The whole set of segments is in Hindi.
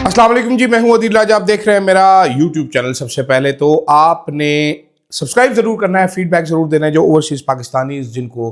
अस्सलाम वालेकुम जी, मैं हूं अदील राज। आप देख रहे हैं मेरा यूट्यूब चैनल। सबसे पहले तो आपने सब्सक्राइब ज़रूर करना है, फीडबैक ज़रूर देना है। जो ओवरसीज़ पाकिस्तानी जिनको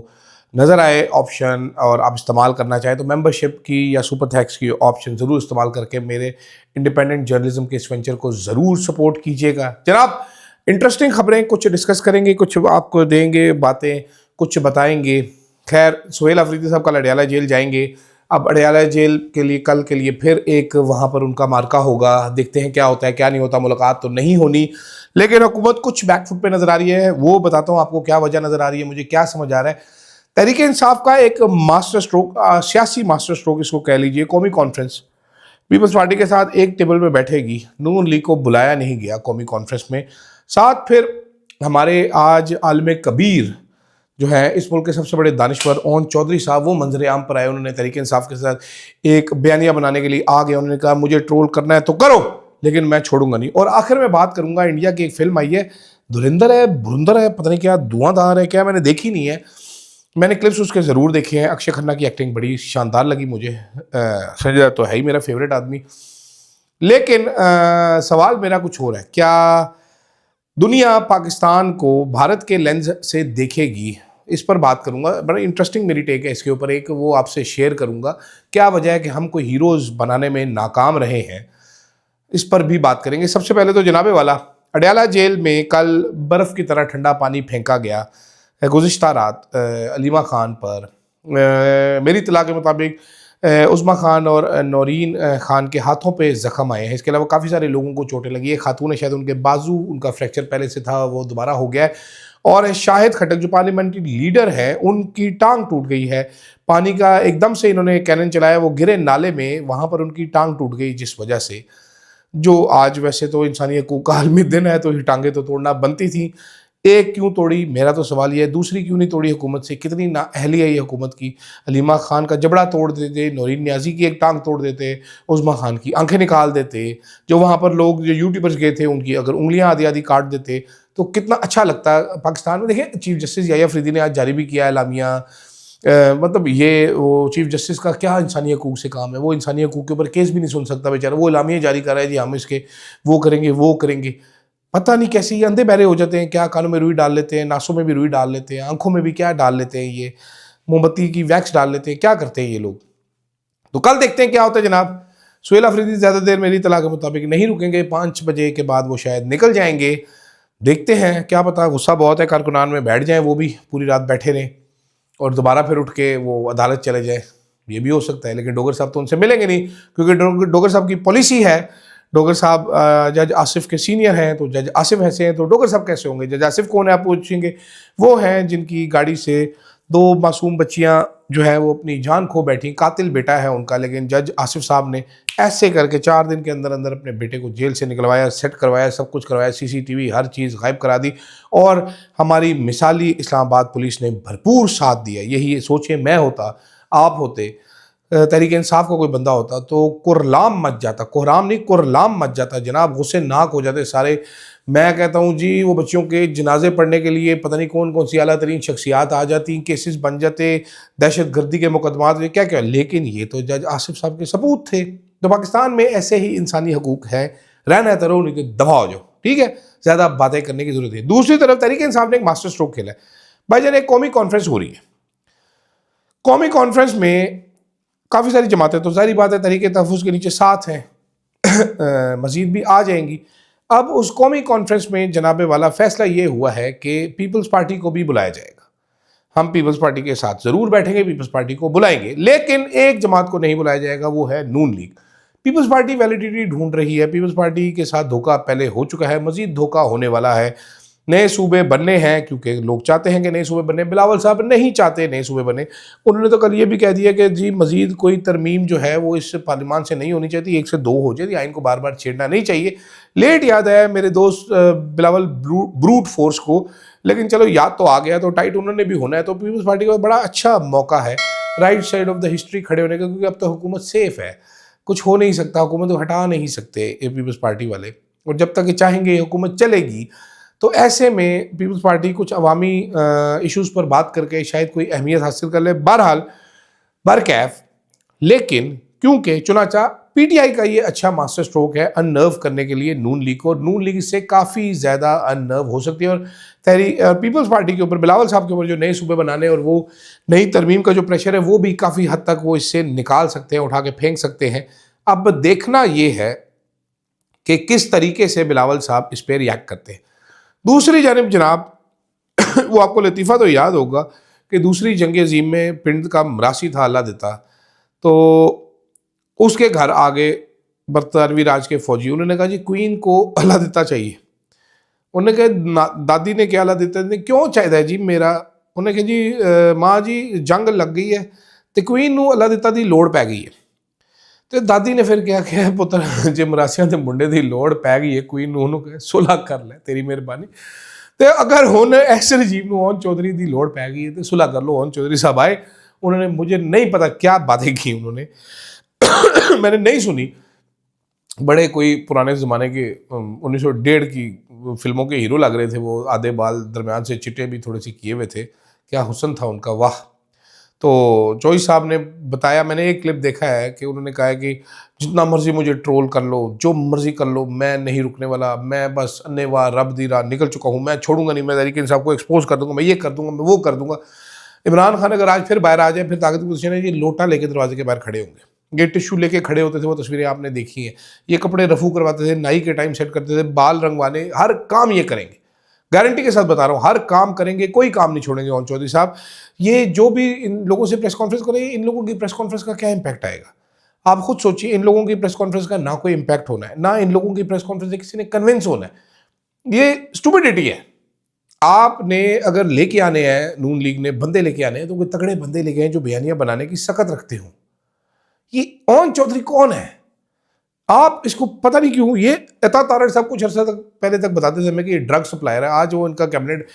नज़र आए ऑप्शन और आप इस्तेमाल करना चाहें तो मेंबरशिप की या सुपर थैंक्स की ऑप्शन ज़रूर इस्तेमाल करके मेरे इंडिपेंडेंट जर्नलिज्म के इस वेंचर को ज़रूर सपोर्ट कीजिएगा। जनाब, इंटरेस्टिंग खबरें कुछ डिस्कस करेंगे, कुछ आपको देंगे बातें, कुछ बताएंगे। खैर, सुहेल अफरीदी साहब कल अडयाला जेल जाएंगे। अब अडयाला जेल के लिए कल के लिए फिर एक वहाँ पर उनका मार्का होगा। देखते हैं क्या होता है क्या नहीं होता। मुलाकात तो नहीं होनी, लेकिन हुकूमत कुछ बैकफुट पे नज़र आ रही है। वो बताता हूँ आपको क्या वजह नज़र आ रही है, मुझे क्या समझ आ रहा है। तहरीक इंसाफ का एक मास्टर स्ट्रोक, सियासी मास्टर स्ट्रोक इसको कह लीजिए, कौमी कॉन्फ्रेंस पीपल्स पार्टी के साथ एक टेबल पे बैठेगी। नून लीग को बुलाया नहीं गया कौमी कॉन्फ्रेंस में। साथ फिर हमारे आज आलम कबीर जो है इस मुल्क के सबसे बड़े दानिश्वर ओन चौधरी साहब, वो मंजर आम पर आए। उन्होंने तहरीक इंसाफ के साथ एक बयानिया बनाने के लिए आ गए। उन्होंने कहा मुझे ट्रोल करना है तो करो, लेकिन मैं छोड़ूंगा नहीं। और आखिर में बात करूंगा, इंडिया की एक फिल्म आई है, धुरंधर है, भुरंदर है, पता नहीं क्या, धुआंधार है क्या, मैंने देखी नहीं है। मैंने क्लिप्स उसके ज़रूर देखे हैं। अक्षय खन्ना की एक्टिंग बड़ी शानदार लगी मुझे। संजय दत्त तो है ही मेरा फेवरेट आदमी। लेकिन सवाल मेरा कुछ और है, क्या दुनिया पाकिस्तान को भारत के लेंस से देखेगी? इस पर बात करूंगा। बड़ा इंटरेस्टिंग मेरी टेक है इसके ऊपर, एक वो आपसे शेयर करूंगा। क्या वजह है कि हम कोई हीरोज़ बनाने में नाकाम रहे हैं, इस पर भी बात करेंगे। सबसे पहले तो जनाबे वाला, अडयाला जेल में कल बर्फ़ की तरह ठंडा पानी फेंका गया गुज़िश्ता रात अलीमा खान पर। मेरी इत्तला के मुताबिक उस्मा खान और नौरीन खान के हाथों पे ज़ख्म आए हैं। इसके अलावा काफ़ी सारे लोगों को चोटें लगी है। खातून है, शायद उनके बाजू, उनका फ्रैक्चर पहले से था, वो दोबारा हो गया है। और शाहिद खट्टक जो पार्लियामेंट्री लीडर है, उनकी टांग टूट गई है। पानी का एकदम से इन्होंने कैनन चलाया, वो गिरे नाले में, वहाँ पर उनकी टांग टूट गई, जिस वजह से, जो आज वैसे तो इंसानी हकूक़ का आलमी दिन है तो ये टांगें तो तोड़ना बनती थी। एक क्यों तोड़ी, मेरा तो सवाल ये है। दूसरी क्यों नहीं तोड़ी हुकूमत से? कितनी नाअहली है ये हुकूमत की। अलीमा खान का जबड़ा तोड़ देते, नौरीन न्याजी की एक टांग तोड़ देते, उस्मा खान की आंखें निकाल देते, जो वहाँ पर लोग जो यूट्यूबर्स गए थे उनकी अगर उंगलियाँ आधी आधी काट देते तो कितना अच्छा लगता पाकिस्तान में। देखिए, चीफ जस्टिस याहिया अफरीदी ने आज जारी भी किया एलामिया। मतलब ये वो चीफ जस्टिस का क्या इंसानी हकूक़ से काम है? वो इंसानी हकूक़ के ऊपर केस भी नहीं सुन सकता बेचारा। वो एलामिया जारी कर रहा है, जी हम इसके वो करेंगे वो करेंगे। पता नहीं कैसे ये अंधे बहरे हो जाते हैं। क्या कानों में रुई डाल लेते हैं, नासों में भी रुई डाल लेते हैं, आंखों में भी क्या डाल लेते हैं, ये मोमबत्ती की वैक्स डाल लेते हैं, क्या करते हैं ये लोग। तो कल देखते हैं क्या होता है जनाब। सुहेल अफरीदी ज़्यादा देर मेरी इत्तला के मुताबिक नहीं रुकेंगे, 5 बजे के बाद वो शायद निकल जाएंगे। देखते हैं, क्या पता, गुस्सा बहुत है, कारकुनान में बैठ जाएं, वो भी पूरी रात बैठे रहें और दोबारा फिर उठ के वो अदालत चले जाए, ये भी हो सकता है। लेकिन डोगर साहब तो उनसे मिलेंगे नहीं, क्योंकि डोगर साहब की पॉलिसी है। डोगर साहब जज आसिफ के सीनियर हैं, तो जज आसिफ ऐसे हैं तो डोगर साहब कैसे होंगे? जज आसिफ कौन है आप पूछेंगे? वो हैं जिनकी गाड़ी से 2 मासूम बच्चियां जो है वो अपनी जान खो बैठी, कातिल बेटा है उनका। लेकिन जज आसिफ साहब ने ऐसे करके 4 दिन के अंदर अंदर अपने बेटे को जेल से निकलवाया, सेट करवाया, सब कुछ करवाया, सीसीटीवी हर चीज़ गायब करा दी। और हमारी मिसाली इस्लामाबाद पुलिस ने भरपूर साथ दिया। यही सोचिए, मैं होता, आप होते, तहरीक इंसाफ का कोई बंदा होता तो कुरलाम मच जाता। कोहराम नहीं, कुरलाम मच जाता जनाब, गुस्से नाक हो जाते सारे। मैं कहता हूँ जी, वो बच्चियों के जनाजे पढ़ने के लिए पता नहीं कौन कौन सी आला तरीन शख्सियात आ जाती, केसेस बन जाते, दहशत गर्दी के मुकदमात, क्या क्या। लेकिन ये तो जज आसिफ साहब के सबूत थे। तो पाकिस्तान में ऐसे ही इंसानी हकूक़ है, रहना है तो रहो, नहीं तो दफा हो जाओ, ठीक है। ज़्यादा बातें करने की जरूरत है। दूसरी तरफ तहरीक इंसाफ ने एक मास्टर स्ट्रोक खेला है। भाईजान, एक कौमी कॉन्फ्रेंस हो रही है। कौमी कॉन्फ्रेंस में काफ़ी सारी जमातें, तो जाहिर बात है तहरीक तहफ़्फ़ुज़ के नीचे साथ हैं, मज़ीद भी आ जाएंगी। अब उस कौमी कॉन्फ्रेंस में जनाबे वाला फ़ैसला ये हुआ है कि पीपल्स पार्टी को भी बुलाया जाएगा। हम पीपल्स पार्टी के साथ ज़रूर बैठेंगे, पीपल्स पार्टी को बुलाएंगे, लेकिन एक जमात को नहीं बुलाया जाएगा, वो है नून लीग। पीपल्स पार्टी वैलिडिटी ढूंढ रही है। पीपल्स पार्टी के साथ धोखा पहले हो चुका है, मज़ीद धोखा होने वाला है। नए सूबे बनने हैं, क्योंकि लोग चाहते हैं कि नए सूबे बने। बिलावल साहब नहीं चाहते नए सूबे बने। उन्होंने तो कल ये भी कह दिया कि जी मज़ीद कोई तरमीम जो है वो इस पार्लियामान से नहीं होनी चाहिए, 1 से 2 हो जाए, आइन को बार बार छेड़ना नहीं चाहिए। लेट याद है मेरे दोस्त बिलावल ब्रूट फोर्स को, लेकिन चलो याद तो आ गया, तो टाइट उन्होंने भी होना है। तो पीपल्स पार्टी का बड़ा अच्छा मौका है right side of the history खड़े होने का, क्योंकि अब तो हुकूमत सेफ है, कुछ हो नहीं सकता, हुकूमत को हटा नहीं सकते ये पीपल्स पार्टी वाले, और जब तक ये चाहेंगे हुकूमत चलेगी। तो ऐसे में पीपल्स पार्टी कुछ अवामी इश्यूज़ पर बात करके शायद कोई अहमियत हासिल कर ले। बहरहाल बरकैफ, लेकिन क्योंकि चुनाचा पीटीआई का ये अच्छा मास्टर स्ट्रोक है अननर्व करने के लिए नून लीग को, और नून लीग इससे काफ़ी ज़्यादा अननर्व हो सकती है। और पीपल्स पार्टी के ऊपर, बिलावल साहब के ऊपर जो नए सूबे बनाने और वो नई तरमीम का जो प्रेशर है वो भी काफ़ी हद तक वो इससे निकाल सकते हैं, उठा के फेंक सकते हैं। अब देखना ये है कि किस तरीके से बिलावल साहब इस पर रिएक्ट करते हैं। दूसरी जानिब जनाब वो आपको लतीफ़ा तो याद होगा कि दूसरी जंग अज़ीम में पिंड का मरासी था अल्लाह देता, तो उसके घर आगे बरतानवी राज के फौजी, उन्होंने कहा जी क्वीन को अल्लाह देता चाहिए। उन्होंने कहा दादी ने क्या अल्लाह देता ने क्यों चाहिए जी मेरा? उन्हें कहा जी माँ जी जंग लग गई है तो क्वीन नू अल्लाह देता दी लोड़ पै गई है। तो दादी ने फिर क्या किया, पुत्र जे मरासियां के मुंडे की लोड़ पै गई है क्वीन नू, उन्होंने सुलह कर ले तेरी मेहरबानी। तो अगर हुण इस रजीम नू ओन चौधरी की लोड़ पै गई है तो सुलह कर लो। ओन चौधरी साहब आए, उन्होंने मुझे नहीं पता क्या बातें की उन्होंने मैंने नहीं सुनी। बड़े कोई पुराने ज़माने के 1901 की फिल्मों के हीरो लग रहे थे वो, आधे बाल दरमियान से चिट्टे भी थोड़े से किए हुए थे, क्या हुस्न था उनका, वाह। तो चौधरी साहब ने बताया, मैंने एक क्लिप देखा है कि उन्होंने कहा है कि जितना मर्जी मुझे ट्रोल कर लो, जो मर्जी कर लो, मैं नहीं रुकने वाला, मैं बस अन्नेवाह रब दी राह निकल चुका हूँ, मैं छोड़ूंगा नहीं, मैं तहरीक इंसाफ को एक्सपोज कर दूंगा, मैं ये कर दूंगा, मैं वो कर दूंगा। इमरान खान अगर आज फिर बाहर आ जाए, फिर ताकत की पोजीशन है, ये लोटा लेके दरवाजे के बाहर खड़े होंगे, ये टिश्यू लेके खड़े होते थे, वो तस्वीरें आपने देखी हैं। ये कपड़े रफू करवाते थे, नाई के टाइम सेट करते थे, बाल रंगवाने, हर काम ये करेंगे, गारंटी के साथ बता रहा हूँ, हर काम करेंगे, कोई काम नहीं छोड़ेंगे ओन चौधरी साहब। ये जो भी इन लोगों से प्रेस कॉन्फ्रेंस करेंगे, इन लोगों की प्रेस कॉन्फ्रेंस का क्या इंपैक्ट आएगा? आप खुद सोचिए, इन लोगों की प्रेस कॉन्फ्रेंस का ना कोई इंपैक्ट होना है, ना इन लोगों की प्रेस कॉन्फ्रेंस से किसी ने कन्विंस होना है। ये स्टूपिडिटी है। आपने अगर लेके आने हैं, नून लीग ने बंदे लेके आने हैं, तो कोई तगड़े बंदे लेके आए जो बयानियां बनाने की सकत रखते हो। ये ओन चौधरी कौन है? आप इसको पता नहीं क्यों, ये अता तारक साहब कुछ अर्सा तक पहले तक बताते थे मैं कि ये ड्रग सप्लायर है। आज वो इनका कैबिनेट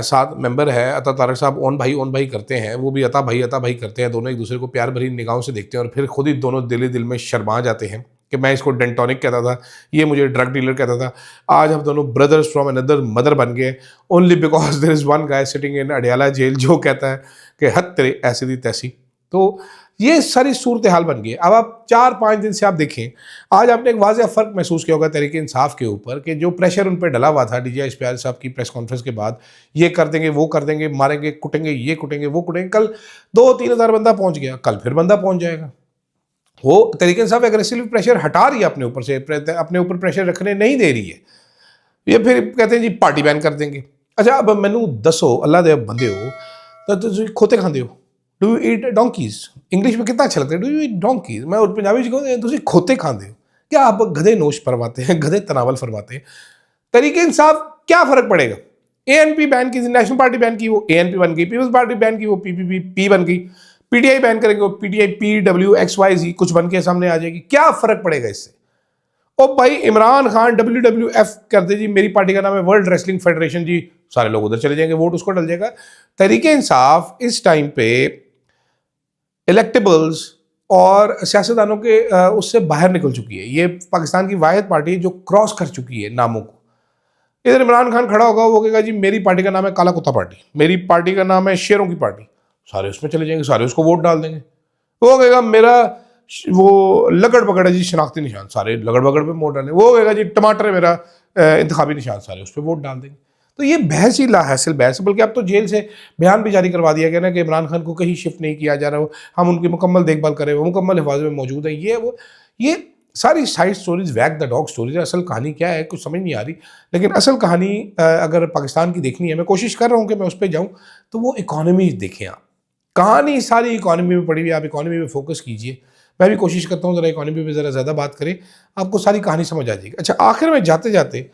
साथ मेंबर है। अता तारक साहब ओन भाई करते हैं, वो भी अता भाई करते हैं। दोनों एक दूसरे को प्यार भरी निगाहों से देखते हैं और फिर खुद ही दोनों दिल में शर्मा जाते हैं कि मैं इसको डेंटोनिक कहता था, ये मुझे ड्रग डीलर कहता था। आज हम दोनों ब्रदर्स फ्रॉम अनदर मदर बन गए, only because there is one guy sitting in Adiala jail जो कहता है कि हद तेरे ऐसी दी तैसी। तो ये सारी सूरत हाल बन गई। अब आप 4-5 दिन से आप देखें, आज आपने एक वाज़ेह फ़र्क महसूस किया होगा तहरीक इंसाफ के ऊपर कि जो प्रेशर उन पर डला हुआ था डीजी इश्तियाल साहब की प्रेस कॉन्फ्रेंस के बाद, ये कर देंगे, वो कर देंगे, मारेंगे, कुटेंगे, ये कुटेंगे, वो कुटेंगे। कल 2-3 हज़ार बंदा पहुंच गया, कल फिर बंदा पहुंच जाएगा। वो तहरीक इंसाफ एग्रेसिवली प्रेशर हटा रही है अपने ऊपर से, अपने ऊपर प्रेशर रखने नहीं दे रही है। ये फिर कहते हैं जी पार्टी बैन कर देंगे। अच्छा, अब मैनू दसो, अल्लाह दे बंदे हो तो तुम खोते खाते हो, do you eat donkey's? English में कितना अच्छा लगता है, डू यू ईट डोंकीज। मैं और पंजाबी में कहूँ तुम खोते खाते हो क्या? आप गधे नोश फरमाते हैं, गधे तनावल फरमाते हैं। तरीके इंसाफ क्या फर्क पड़ेगा? एएनपी बैन की, नेशनल पार्टी बैन की, वो एएनपी बन गई, पीपल्स पार्टी बैन की, वो पीपीपी बन गई, पीटीआई बैन करेंगे, वो पीटीआई PWXYZ कुछ बन के सामने आ जाएगी। क्या फर्क पड़ेगा इससे? ओ भाई, इमरान खान WWF कर दे जी, मेरी पार्टी का नाम है वर्ल्ड रेसलिंग फेडरेशन जी, सारे लोग उधर चले जाएंगे, वोट उसको डल जाएगा। तहरीके इंसाफ इस टाइम पे इलेक्टेबल्स और सियासतदानों के उससे बाहर निकल चुकी है। ये पाकिस्तान की वाहिद पार्टी है जो क्रॉस कर चुकी है नामों को। इधर इमरान खान खड़ा होगा, वो कहेगा जी मेरी पार्टी का नाम है काला कुत्ता पार्टी, मेरी पार्टी का नाम है शेरों की पार्टी, सारे उसमें चले जाएंगे, सारे उसको वोट डाल देंगे। वो कहेगा मेरा वो लगड़ बगड़ है जी शनाख्ती निशान, सारे लगड़ बगड़ पे वोट डालेंगे। वो कहेगा जी टमाटर है मेरा इंतखाबी निशान, सारे उस पर वोट डाल देंगे। तो ये बहस ही लाहासिल बहस, बल्कि अब तो जेल से बयान भी जारी करवा दिया गया ना कि इमरान खान को कहीं शिफ्ट नहीं किया जा रहा, हम उनकी मुकम्मल देखभाल करें, वो मुकम्मल हिफाजत में मौजूद है। ये सारी साइड स्टोरीज, वैग द डॉग स्टोरीज है। असल कहानी क्या है कुछ समझ नहीं आ रही, लेकिन असल कहानी अगर पाकिस्तान की देखनी है, मैं कोशिश कर रहा हूँ कि मैं उस पर जाऊँ, तो वो इकॉनमी देखें आप। कहानी सारी इकॉनमी में पड़ी हुई, आप इकॉनमी में फोकस कीजिए। मैं भी कोशिश करता हूँ ज़रा इकॉनमी पे ज़रा ज़्यादा बात करें, आपको सारी कहानी समझ आ जाएगी। अच्छा, आखिर में जाते जाते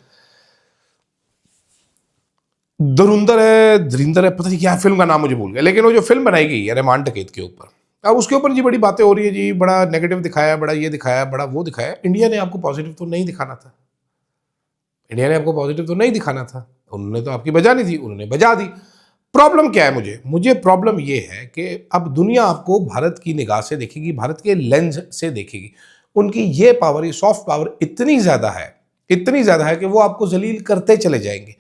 धुरंधर है, पता नहीं क्या फिल्म का नाम मुझे भूल गया, लेकिन वो जो फिल्म बनाई गई है रहमान डकैत के ऊपर, अब उसके ऊपर जी बड़ी बातें हो रही है जी, बड़ा नेगेटिव दिखाया, बड़ा ये दिखाया, बड़ा वो दिखाया। इंडिया ने आपको पॉजिटिव तो नहीं दिखाना था, इंडिया ने आपको पॉजिटिव तो नहीं दिखाना था, उन्होंने तो आपकी बजा नहीं थी, उन्होंने बजा दी। प्रॉब्लम क्या है? मुझे प्रॉब्लम ये है कि अब दुनिया आपको भारत की निगाह से देखेगी, भारत के लेंस से देखेगी। उनकी ये पावर, ये सॉफ्ट पावर इतनी ज़्यादा है कि वो आपको जलील करते चले जाएंगे।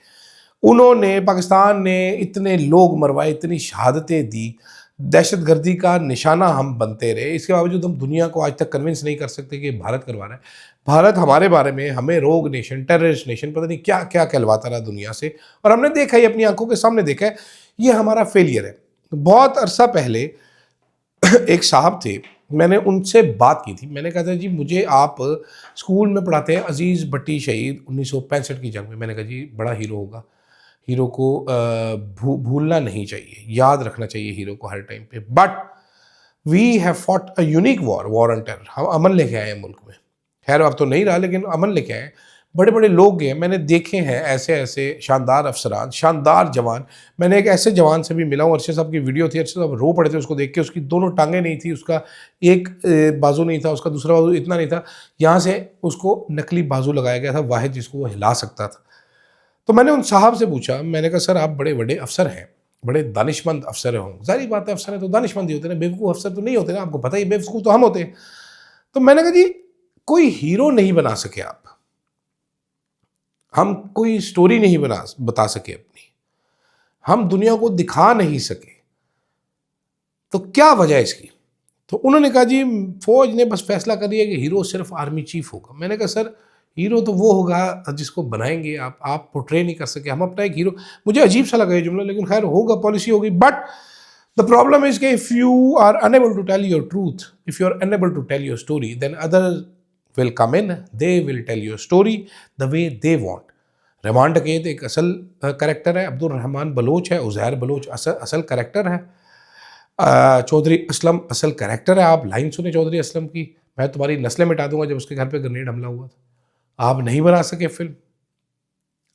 उन्होंने, पाकिस्तान ने इतने लोग मरवाए, इतनी शहादतें दी, दहशतगर्दी का निशाना हम बनते रहे। इसके बावजूद हम दुनिया को आज तक कन्विंस नहीं कर सकते कि भारत करवा रहा है। भारत हमारे बारे में हमें रोग नेशन, टेररिस्ट नेशन, पता नहीं क्या क्या कहलवाता रहा दुनिया से, और हमने देखा ही, अपनी आंखों के सामने देखा है। ये हमारा फेलियर है। बहुत अरसा पहले एक साहब थे, मैंने उनसे बात की थी। मैंने कहा था जी मुझे आप स्कूल में पढ़ाते हैं अजीज़ भट्टी शहीद 1965 की जंग में। मैंने कहा जी बड़ा हीरो होगा, हीरो को भूलना नहीं चाहिए, याद रखना चाहिए हीरो को हर टाइम पे। But we have fought a unique war on terror. हम अमन लेके आए हैं मुल्क में। खैर अब तो नहीं रहा, लेकिन अमन लेके आए। बड़े बड़े लोग गए, मैंने देखे हैं ऐसे ऐसे शानदार अफसरान, शानदार जवान। मैंने एक ऐसे जवान से भी मिला हूँ, अरशद साहब की वीडियो थी, अरशद साहब रो पड़े थे उसको देख के। उसकी दोनों टांगें नहीं थी, उसका एक बाजू नहीं था, उसका दूसरा बाजू इतना नहीं था, यहाँ से उसको नकली बाजू लगाया गया था, वाहिद जिसको वो हिला सकता था। तो मैंने उन साहब से पूछा, मैंने कहा सर आप बड़े बड़े अफसर हैं, बड़े दानिशमंद अफसर हों, जाहिर बात है अफसर है तो दानिशमंद ही होते हैं, बेवकूफ़ अफसर तो नहीं होते ना, आपको पता ही, बेवकूफ़ तो हम होते हैं। तो मैंने कहा जी कोई हीरो नहीं बना सके आप, हम कोई स्टोरी नहीं बता सके अपनी, हम दुनिया को दिखा नहीं सके, तो क्या वजह है इसकी? तो उन्होंने कहा जी फौज ने बस फैसला कर दिया कि हीरो सिर्फ आर्मी चीफ होगा। मैंने कहा सर हीरो तो वो होगा जिसको बनाएंगे आप पोर्ट्रे नहीं कर सके, हम अपना एक हीरो। मुझे अजीब सा लगा ये जुमला, लेकिन खैर होगा, पॉलिसी होगी। बट द प्रॉब्लम इज कि if you are unable to tell your truth, if you are unable to tell your story, then other will come in, they will tell your story the way they want. Rehman Dakait एक असल करेक्टर है, अब्दुल रहमान बलोच है, उज़ैर बलोच असल करेक्टर है, चौधरी असलम असल करेक्टर है। आप लाइन सुने चौधरी असलम की, मैं तुम्हारी नस्लें मिटा दूंगा, जब उसके घर पे ग्रेनेड हमला हुआ था। आप नहीं बना सके फिल्म,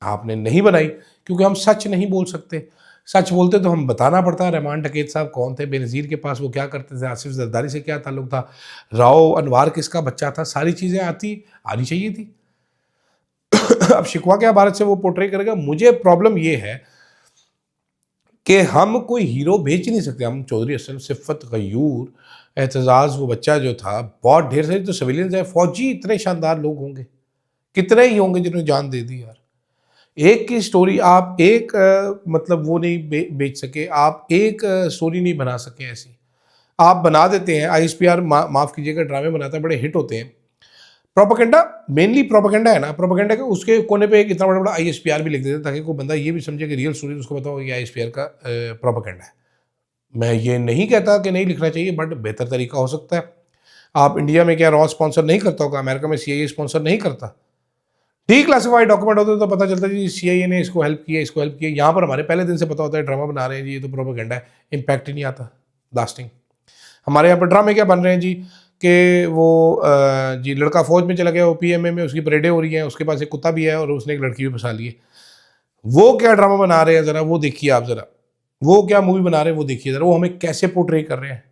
आपने नहीं बनाई क्योंकि हम सच नहीं बोल सकते। सच बोलते तो हम बताना पड़ता। रहमान डकैत साहब कौन थे, बेनज़ीर के पास वो क्या करते थे, आसिफ जरदारी से क्या ताल्लुक था, राव अनवार किसका बच्चा था, सारी चीज़ें आनी चाहिए थी। अब शिकवा क्या भारत से वो पोर्ट्रे करेगा। मुझे प्रॉब्लम ये है कि हम कोई हीरो बेच नहीं सकते। हम चौधरी असलम, सिफ़त, गयूर, एतजाज़, वो बच्चा जो था, बहुत ढेर सारे तो सिविलियंस हैं, फौजी इतने शानदार लोग होंगे, कितने ही होंगे जिन्होंने जान दे दी यार। एक की स्टोरी आप एक मतलब वो नहीं बेच सके, आप एक स्टोरी नहीं बना सके ऐसी। आप बना देते हैं, ISPR माफ़ कीजिएगा ड्रामे बनाता है, बड़े हिट होते हैं। प्रोपेगेंडा, मेनली प्रोपेगेंडा है ना, प्रोपेगेंडा के उसके कोने पे एक इतना बड़ा बड़ा ISPR भी लिख देते हैं ताकि कोई बंदा ये भी समझे कि रियल स्टोरी, उसको पता हो कि ISPR का प्रोपेगेंडा है। मैं ये नहीं कहता कि नहीं लिखना चाहिए, बट बेहतर तरीका हो सकता है। आप इंडिया में क्या रॉ स्पॉन्सर नहीं करता होगा, अमेरिका में CIA स्पॉन्सर नहीं करता। डी क्लासिफाइड डॉक्यूमेंट होते तो पता चलता है जी CIA ने इसको हेल्प किया, इसको हेल्प किया। यहाँ पर हमारे पहले दिन से पता होता है ड्रामा बना रहे हैं जी, ये तो प्रोपेगेंडा है, इम्पैक्ट ही नहीं आता, लास्टिंग। हमारे यहाँ पर ड्रामे क्या बन रहे हैं जी कि वो जी लड़का फौज में चला गया, वो PMA में उसकी परेडें हो रही हैं, उसके पास एक कुत्ता भी है और उसने एक लड़की भी फंसा ली है। वो क्या ड्रामा बना रहे हैं ज़रा वो देखिए आप, ज़रा वो क्या मूवी बना रहे हैं वो देखिए ज़रा, वो हमें कैसे पोर्ट्रे कर रहे हैं।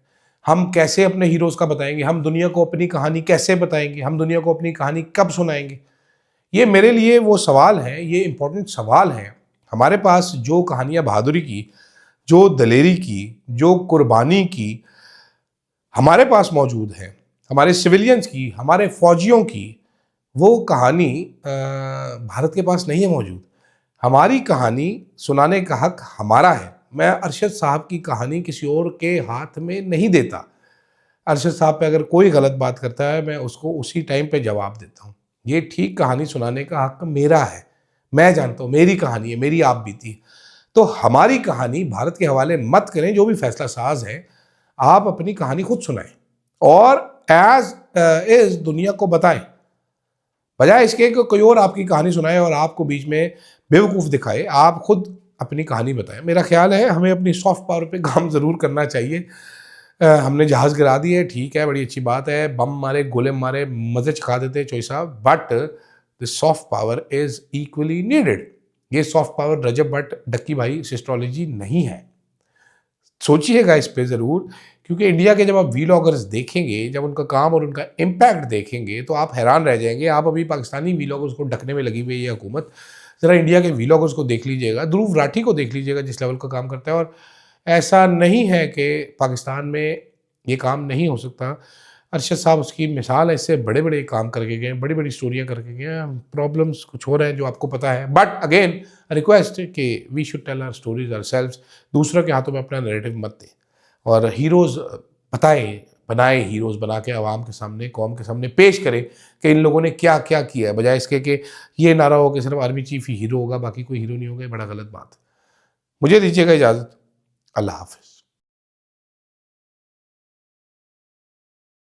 हम कैसे अपने हीरोज़ का बताएंगे, हम दुनिया को अपनी कहानी कैसे बताएंगे, हम दुनिया को अपनी कहानी कब सुनाएंगे। ये मेरे लिए वो सवाल हैं, ये इम्पोर्टेंट सवाल हैं। हमारे पास जो कहानियाँ बहादुरी की, जो दलेरी की, जो कुर्बानी की हमारे पास मौजूद है, हमारे सिविलियंस की, हमारे फौजियों की, वो कहानी भारत के पास नहीं है मौजूद। हमारी कहानी सुनाने का हक हमारा है। मैं अरशद साहब की कहानी किसी और के हाथ में नहीं देता। अरशद साहब पे अगर कोई गलत बात करता है, मैं उसको उसी टाइम पे जवाब देता हूँ। ये ठीक कहानी सुनाने का हक मेरा है, मैं जानता हूँ, मेरी कहानी है, मेरी आप बीती है। तो हमारी कहानी भारत के हवाले मत करें, जो भी फैसला साज है, आप अपनी कहानी खुद सुनाएं और एज इज दुनिया को बताएं, बजाय इसके कि कोई और आपकी कहानी सुनाए और आपको बीच में बेवकूफ़ दिखाए। आप खुद अपनी कहानी बताएं। मेरा ख्याल है हमें अपनी सॉफ्ट पावर पे काम ज़रूर करना चाहिए। हमने जहाज़ गिरा दिए, ठीक है, बड़ी अच्छी बात है, बम मारे, गोले मारे, मज़े चखा देते चोई साहब, but the soft power is equally needed. ये सॉफ्ट पावर रजब भट्ट, डक्की भाई सिस्ट्रोलॉजी नहीं है। सोचिएगा इस पे ज़रूर, क्योंकि इंडिया के जब आप वीलॉगर्स देखेंगे, जब उनका काम और उनका इम्पैक्ट देखेंगे तो आप हैरान रह जाएंगे। आप अभी पाकिस्तानी वीलॉगर्स को ढकने में लगी हुई है ये हुकूमत, ज़रा इंडिया के वीलॉगर्स को देख लीजिएगा, ध्रुव राठी को देख लीजिएगा जिस लेवल का काम करता है। और ऐसा नहीं है कि पाकिस्तान में ये काम नहीं हो सकता। अरशद साहब उसकी मिसाल है, इससे बड़े बड़े काम करके गए, बड़ी बड़ी स्टोरियाँ करके गए। प्रॉब्लम्स कुछ हो रहे हैं जो आपको पता है, बट अगेन रिक्वेस्ट कि we should tell our stories ourselves. दूसरों के हाथों में अपना नैरेटिव मत दें और हीरोज़ बनाए हीरोज़ बना के आवाम के सामने, कौम के सामने पेश करें कि इन लोगों ने क्या क्या किया है, बजाय इसके कि ये नारा हो कि सिर्फ आर्मी चीफ ही हीरो होगा, बाकी कोई हीरो नहीं होगा। ये बड़ा गलत बात है। मुझे दीजिएगा इजाज़त। अल्लाह हाफ़िज़।